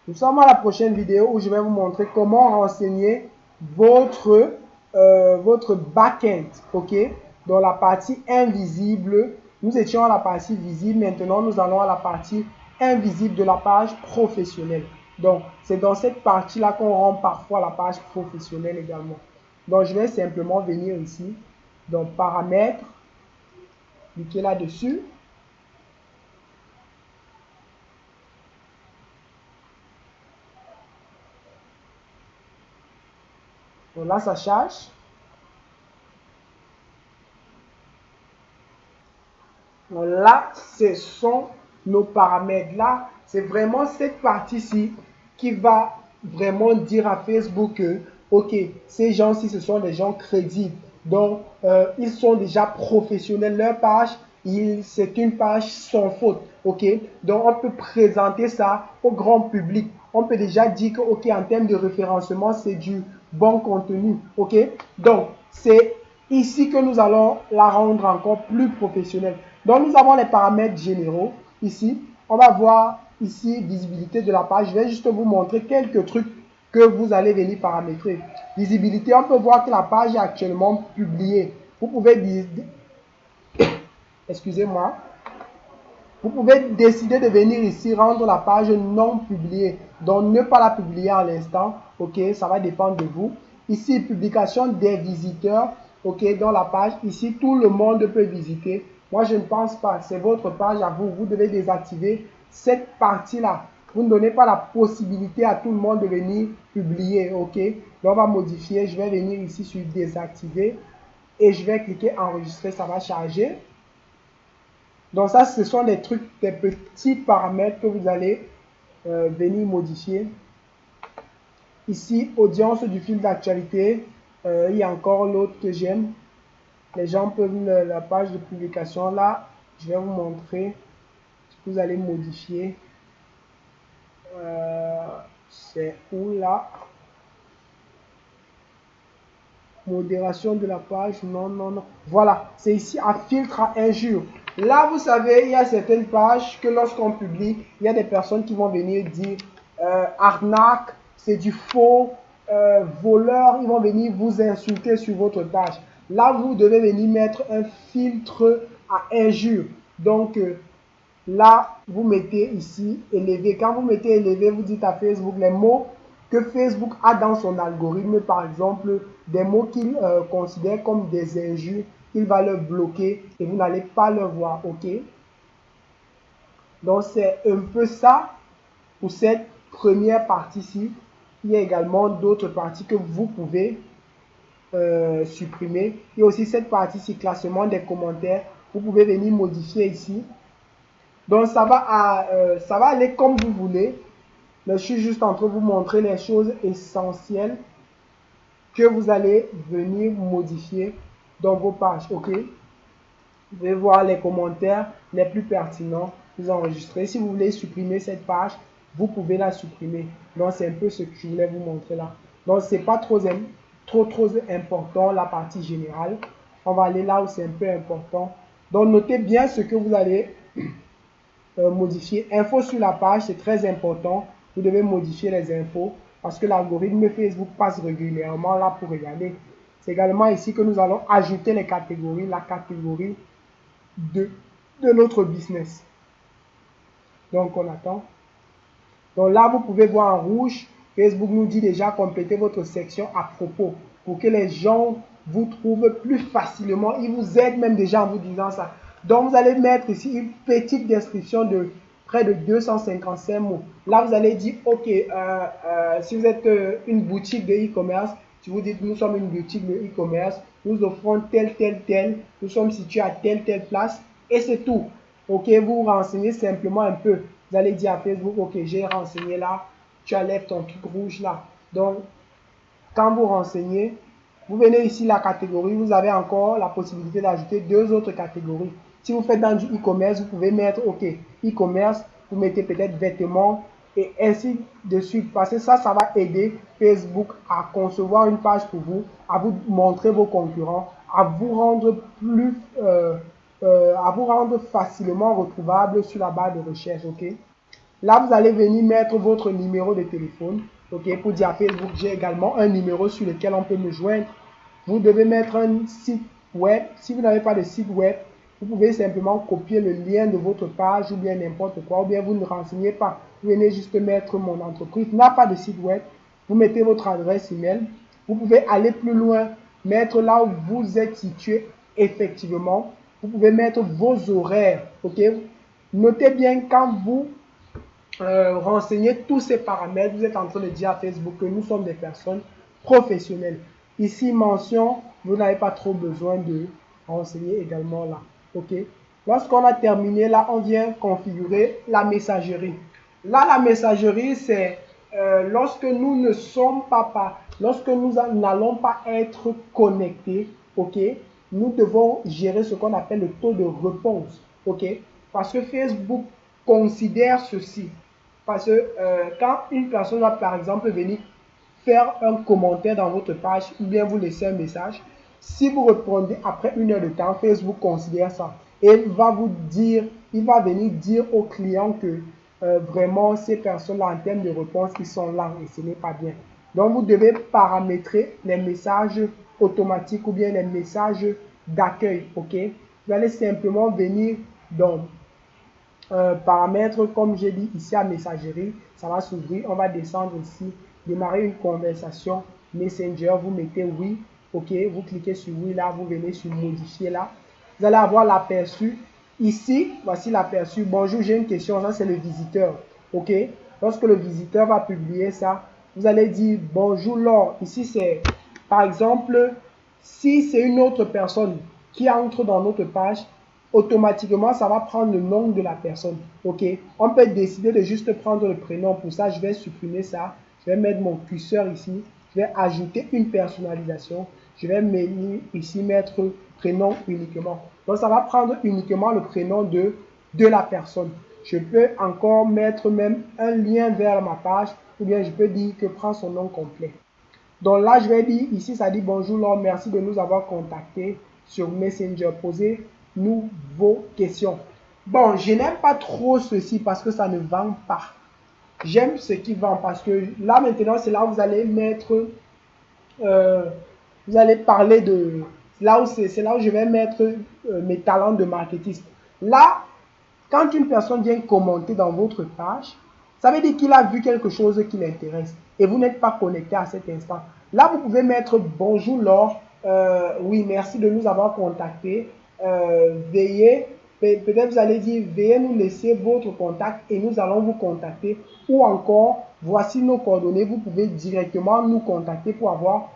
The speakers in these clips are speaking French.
Nous sommes à la prochaine vidéo où je vais vous montrer comment renseigner votre back-end, ok? Dans la partie invisible, nous étions à la partie visible, maintenant nous allons à la partie invisible de la page professionnelle. Donc, c'est dans cette partie-là qu'on rend parfois la page professionnelle également. Donc, je vais simplement venir ici, dans paramètres, cliquer là-dessus. Donc là, ça charge. Donc là, ce sont nos paramètres. Là, c'est vraiment cette partie-ci qui va vraiment dire à Facebook que, ok, ces gens-ci, ce sont des gens crédibles. Donc, ils sont déjà professionnels. Leur page, c'est une page sans faute. Ok, donc on peut présenter ça au grand public. On peut déjà dire que, ok, en termes de référencement, c'est du bon contenu. Ok, donc c'est ici que nous allons la rendre encore plus professionnelle. Donc, nous avons les paramètres généraux ici. On va voir ici visibilité de la page. Je vais juste vous montrer quelques trucs que vous allez venir paramétrer. Visibilité, on peut voir que la page est actuellement publiée. Vous pouvez, excusez-moi, vous pouvez décider de venir ici rendre la page non publiée. Donc, ne pas la publier à l'instant. Ok, ça va dépendre de vous. Ici, publication des visiteurs. Ok, dans la page. Ici, tout le monde peut visiter. Moi, je ne pense pas. C'est votre page à vous. Vous devez désactiver cette partie-là. Vous ne donnez pas la possibilité à tout le monde de venir publier. Ok, donc on va modifier. Je vais venir ici sur désactiver. Et je vais cliquer enregistrer. Ça va charger. Donc ça, ce sont des trucs, des petits paramètres que vous allez venir modifier. Ici, audience du fil d'actualité. Il y a encore l'autre que j'aime. Les gens peuvent la page de publication là. Je vais vous montrer ce que vous allez modifier. C'est où là? Modération de la page, non, non, non. Voilà, c'est ici à filtre à injure. Là, vous savez, il y a certaines pages que lorsqu'on publie, il y a des personnes qui vont venir dire arnaque, c'est du faux, voleur, ils vont venir vous insulter sur votre page. Là, vous devez venir mettre un filtre à injure. Donc, là, vous mettez ici élevé. Quand vous mettez élevé, vous dites à Facebook les mots que Facebook a dans son algorithme, par exemple, des mots qu'il considère comme des injures, il va le bloquer et vous n'allez pas le voir, ok? Donc, c'est un peu ça pour cette première partie-ci. Il y a également d'autres parties que vous pouvez supprimer. Il y a aussi cette partie-ci, classement des commentaires. Vous pouvez venir modifier ici. Donc, ça va aller comme vous voulez. Mais je suis juste en train de vous montrer les choses essentielles que vous allez venir modifier dans vos pages, ok? Vous pouvez voir les commentaires les plus pertinents, vous enregistrez. Si vous voulez supprimer cette page, vous pouvez la supprimer. Donc, c'est un peu ce que je voulais vous montrer là. Donc, c'est pas trop important la partie générale. On va aller là où c'est un peu important. Donc, notez bien ce que vous allez modifier. Infos sur la page, c'est très important. Vous devez modifier les infos parce que l'algorithme Facebook passe régulièrement là pour regarder. C'est également ici que nous allons ajouter les catégories, la catégorie de notre business. Donc, on attend. Donc là, vous pouvez voir en rouge, Facebook nous dit déjà compléter votre section à propos pour que les gens vous trouvent plus facilement. Ils vous aident même déjà en vous disant ça. Donc, vous allez mettre ici une petite description de près de 255 mots. Là, vous allez dire, OK, si vous êtes une boutique de e-commerce, si vous dites, nous sommes une boutique de e-commerce, nous offrons tel, nous sommes situés à telle place, et c'est tout. OK, vous vous renseignez simplement un peu. Vous allez dire à Facebook, OK, j'ai renseigné là, tu enlèves ton truc rouge là. Donc, quand vous renseignez, vous venez ici la catégorie, vous avez encore la possibilité d'ajouter deux autres catégories. Si vous faites dans du e-commerce, vous pouvez mettre, OK, e-commerce, vous mettez peut-être vêtements et ainsi de suite. Parce que ça va aider Facebook à concevoir une page pour vous, à vous montrer vos concurrents, à vous rendre à vous rendre facilement retrouvable sur la barre de recherche, OK? Là, vous allez venir mettre votre numéro de téléphone. OK, pour dire à Facebook, j'ai également un numéro sur lequel on peut me joindre. Vous devez mettre un site web. Si vous n'avez pas de site web, vous pouvez simplement copier le lien de votre page ou bien n'importe quoi, ou bien vous ne renseignez pas. Vous venez juste mettre mon entreprise n'a pas de site web. Vous mettez votre adresse email. Vous pouvez aller plus loin, mettre là où vous êtes situé effectivement. Vous pouvez mettre vos horaires. OK? Notez bien quand vous renseignez tous ces paramètres, vous êtes en train de dire à Facebook que nous sommes des personnes professionnelles. Ici, mention, vous n'avez pas trop besoin de renseigner également là. OK? Lorsqu'on a terminé là, on vient configurer la messagerie. Là, la messagerie, c'est lorsque nous ne sommes pas, lorsque nous n'allons pas être connectés, OK? Nous devons gérer ce qu'on appelle le taux de réponse, OK? Parce que Facebook considère ceci. Parce que quand une personne va par exemple venir faire un commentaire dans votre page ou bien vous laisser un message, si vous répondez après 1 heure de temps, Facebook considère ça et va vous dire, il va venir dire aux clients que vraiment ces personnes-là en termes de réponse, ils sont là et ce n'est pas bien. Donc vous devez paramétrer les messages automatiques ou bien les messages d'accueil. OK? Vous allez simplement venir dans paramètres, comme j'ai dit ici à messagerie, ça va s'ouvrir, on va descendre ici, démarrer une conversation Messenger, vous mettez oui, OK, vous cliquez sur oui là, vous venez sur modifier là, vous allez avoir l'aperçu, ici, voici l'aperçu, bonjour j'ai une question, ça c'est le visiteur, OK, lorsque le visiteur va publier ça, vous allez dire bonjour Laure, ici c'est par exemple, si c'est une autre personne qui entre dans notre page, automatiquement, ça va prendre le nom de la personne. OK? On peut décider de juste prendre le prénom. Pour ça, je vais supprimer ça. Je vais mettre mon curseur ici. Je vais ajouter une personnalisation. Je vais venir ici mettre prénom uniquement. Donc, ça va prendre uniquement le prénom de la personne. Je peux encore mettre même un lien vers ma page ou bien je peux dire que prends son nom complet. Donc là, je vais dire, ici, ça dit bonjour Laure, merci de nous avoir contactés sur Messenger. Posez-nous vos questions. Bon, je n'aime pas trop ceci parce que ça ne vend pas. J'aime ce qui vend parce que là, maintenant, c'est là où vous allez mettre, vous allez parler de, c'est là où je vais mettre mes talents de marketiste. Là, quand une personne vient commenter dans votre page, ça veut dire qu'il a vu quelque chose qui l'intéresse et vous n'êtes pas connecté à cet instant. Là, vous pouvez mettre bonjour Laure, oui, merci de nous avoir contactés. Veuillez, peut-être vous allez dire, veuillez nous laisser votre contact et nous allons vous contacter. Ou encore, voici nos coordonnées, vous pouvez directement nous contacter pour avoir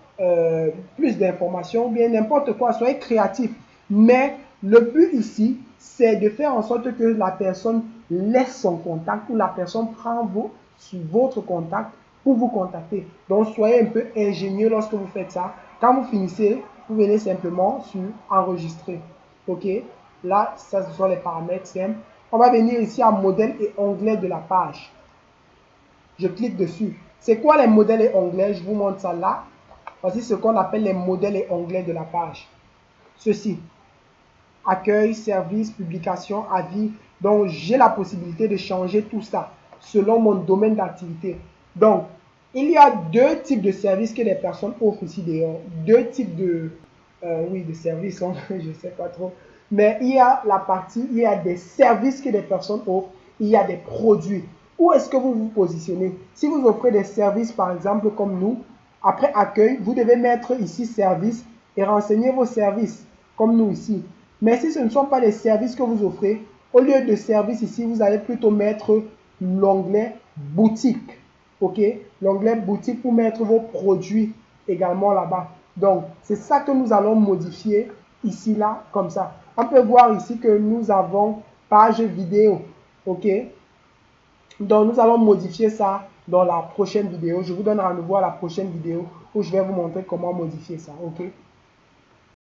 plus d'informations ou bien n'importe quoi, soyez créatif. Mais le but ici, c'est de faire en sorte que la personne laisse son contact ou la personne prend votre contact pour vous contacter. Donc, soyez un peu ingénieux lorsque vous faites ça. Quand vous finissez, vous venez simplement sur enregistrer. OK? Là, ça, ce sont les paramètres simples. On va venir ici à modèle et onglet de la page. Je clique dessus. C'est quoi les modèles et onglets? Je vous montre ça là. Voici ce qu'on appelle les modèles et onglets de la page. Ceci. Accueil, service, publication, avis. Donc, j'ai la possibilité de changer tout ça selon mon domaine d'activité. Donc, il y a deux types de services que les personnes offrent ici dehors. Deux types de, de services, hein, je ne sais pas trop. Mais il y a la partie, il y a des services que les personnes offrent, il y a des produits. Où est-ce que vous vous positionnez? Si vous offrez des services, par exemple, comme nous, après accueil, vous devez mettre ici service et renseigner vos services, comme nous ici. Mais si ce ne sont pas les services que vous offrez, au lieu de service ici, vous allez plutôt mettre l'onglet boutique. OK? L'onglet boutique pour mettre vos produits également là-bas. Donc, c'est ça que nous allons modifier ici, là, comme ça. On peut voir ici que nous avons page vidéo. OK? Donc, nous allons modifier ça dans la prochaine vidéo. Je vous donne rendez-vous à la prochaine vidéo où je vais vous montrer comment modifier ça. OK?